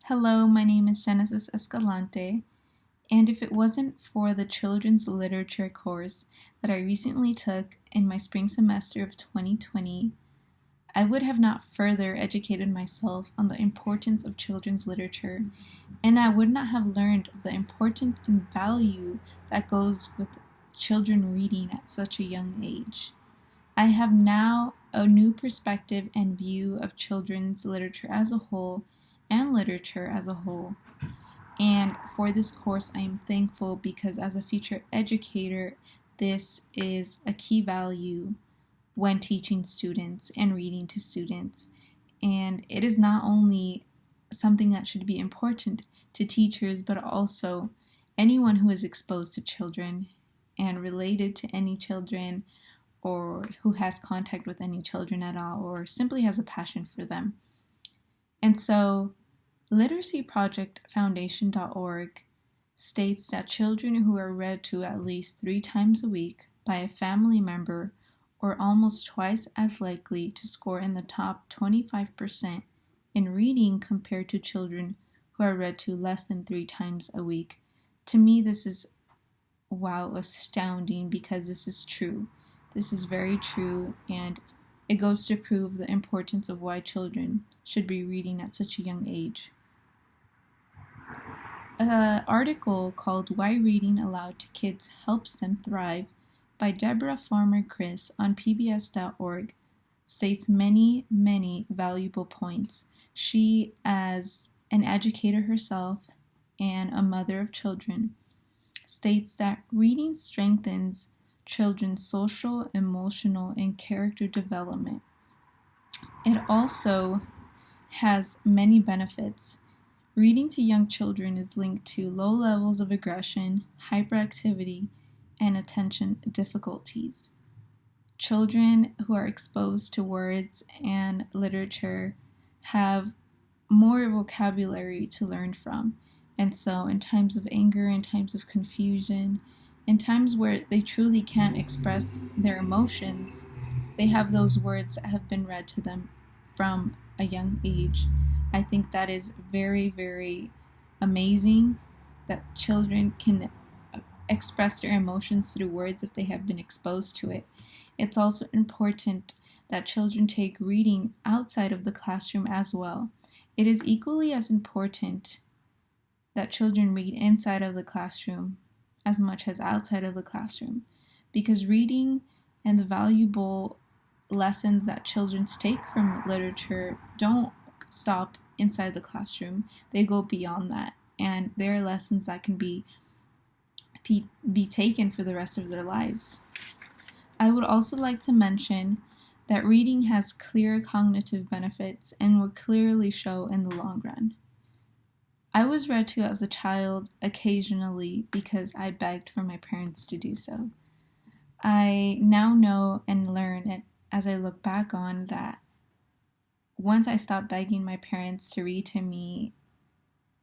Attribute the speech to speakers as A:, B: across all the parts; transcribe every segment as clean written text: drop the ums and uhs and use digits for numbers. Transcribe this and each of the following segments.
A: Hello, my name is Genesis Escalante, and if it wasn't for the children's literature course that I recently took in my spring semester of 2020, I would have not further educated myself on the importance of children's literature, and I would not have learned of the importance and value that goes with children reading at such a young age. I have now a new perspective and view of children's literature as a whole and literature as a whole. And for this course, I am thankful because as a future educator, this is a key value when teaching students and reading to students. And it is not only something that should be important to teachers, but also anyone who is exposed to children and related to any children, or who has contact with any children at all, or simply has a passion for them. And so, LiteracyProjectFoundation.org states that children who are read to at least 3 times a week by a family member are almost twice as likely to score in the top 25% in reading compared to children who are read to less than 3 times a week. To me, this is, astounding, because this is true. This is very true, and it goes to prove the importance of why children should be reading at such a young age. An article called Why Reading Aloud to Kids Helps Them Thrive by Deborah Farmer Chris on PBS.org states many, many valuable points. She, as an educator herself and a mother of children, states that reading strengthens children's social, emotional, and character development. It also has many benefits. Reading to young children is linked to low levels of aggression, hyperactivity, and attention difficulties. Children who are exposed to words and literature have more vocabulary to learn from. And so in times of anger, in times of confusion, in times where they truly can't express their emotions, they have those words that have been read to them from a young age. I think that is very, very amazing that children can express their emotions through words if they have been exposed to it. It's also important that children take reading outside of the classroom as well. It is equally as important that children read inside of the classroom as much as outside of the classroom, because reading and the valuable lessons that children take from literature don't stop inside the classroom. They go beyond that, and there are lessons that can be taken for the rest of their lives. I would also like to mention that reading has clear cognitive benefits and will clearly show in the long run. I was read to as a child occasionally because I begged for my parents to do so. I now know and learn, as I look back on, that once I stopped begging my parents to read to me,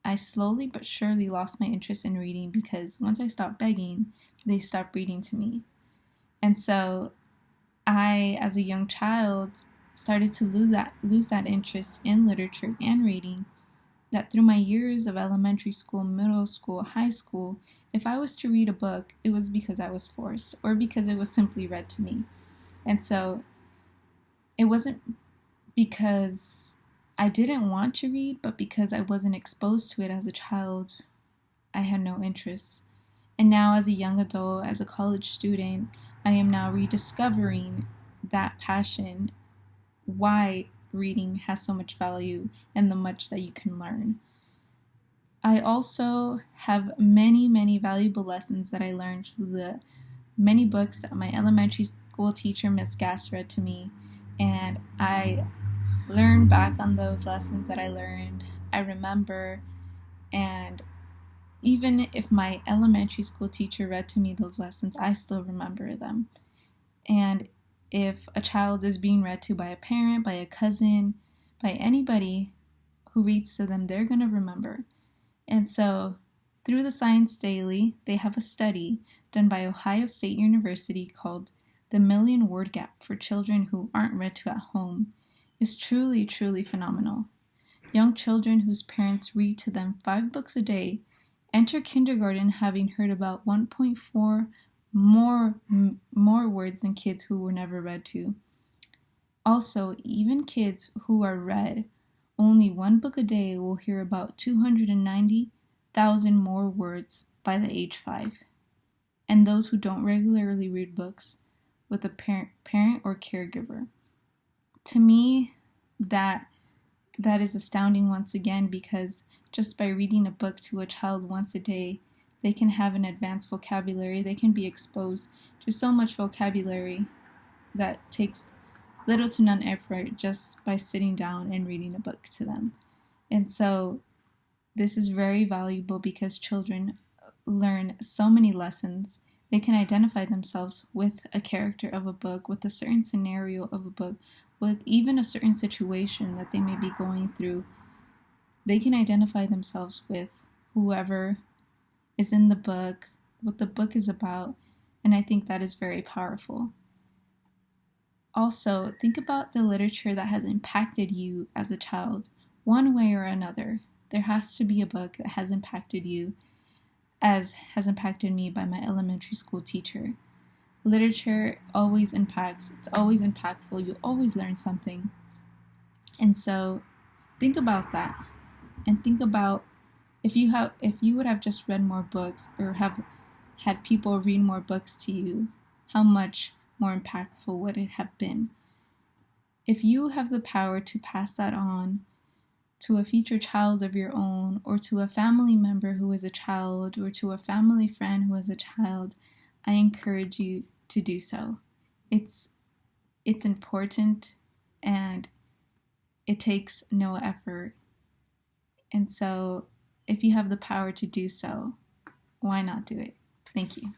A: I slowly but surely lost my interest in reading, because once I stopped begging, they stopped reading to me. And so I, as a young child, started to lose that interest in literature and reading, that through my years of elementary school, middle school, high school, if I was to read a book, it was because I was forced or because it was simply read to me. And so it wasn't because I didn't want to read, but because I wasn't exposed to it as a child, I had no interest. And now as a young adult, as a college student, I am now rediscovering that passion, why reading has so much value and the much that you can learn. I also have many, many valuable lessons that I learned through the many books that my elementary school teacher, Miss Gass, read to me, and I learn back on those lessons that I learned. I remember, and even if my elementary school teacher read to me those lessons, I still remember them. And if a child is being read to by a parent, by a cousin, by anybody who reads to them, they're going to remember. And so, through the Science Daily, they have a study done by Ohio State University called The Million Word Gap for Children Who Aren't Read to at Home. Is truly, truly phenomenal. Young children whose parents read to them 5 books a day enter kindergarten having heard about 1.4 more words than kids who were never read to. Also, even kids who are read only 1 book a day will hear about 290,000 more words by the age 5. And those who don't regularly read books with a parent or caregiver. To me, that is astounding once again, because just by reading a book to a child once a day, they can have an advanced vocabulary. They can be exposed to so much vocabulary that takes little to none effort just by sitting down and reading a book to them. And so this is very valuable because children learn so many lessons. They can identify themselves with a character of a book, with a certain scenario of a book, with even a certain situation that they may be going through. They can identify themselves with whoever is in the book, what the book is about, and I think that is very powerful. Also, think about the literature that has impacted you as a child, one way or another. There has to be a book that has impacted you, as has impacted me by my elementary school teacher. Literature always impacts, it's always impactful, you always learn something. And so think about that, and think about if you would have just read more books or have had people read more books to you, how much more impactful would it have been? If you have the power to pass that on to a future child of your own, or to a family member who is a child, or to a family friend who is a child, I encourage you to do so. It's important, and it takes no effort. And so if you have the power to do so, why not do it? Thank you.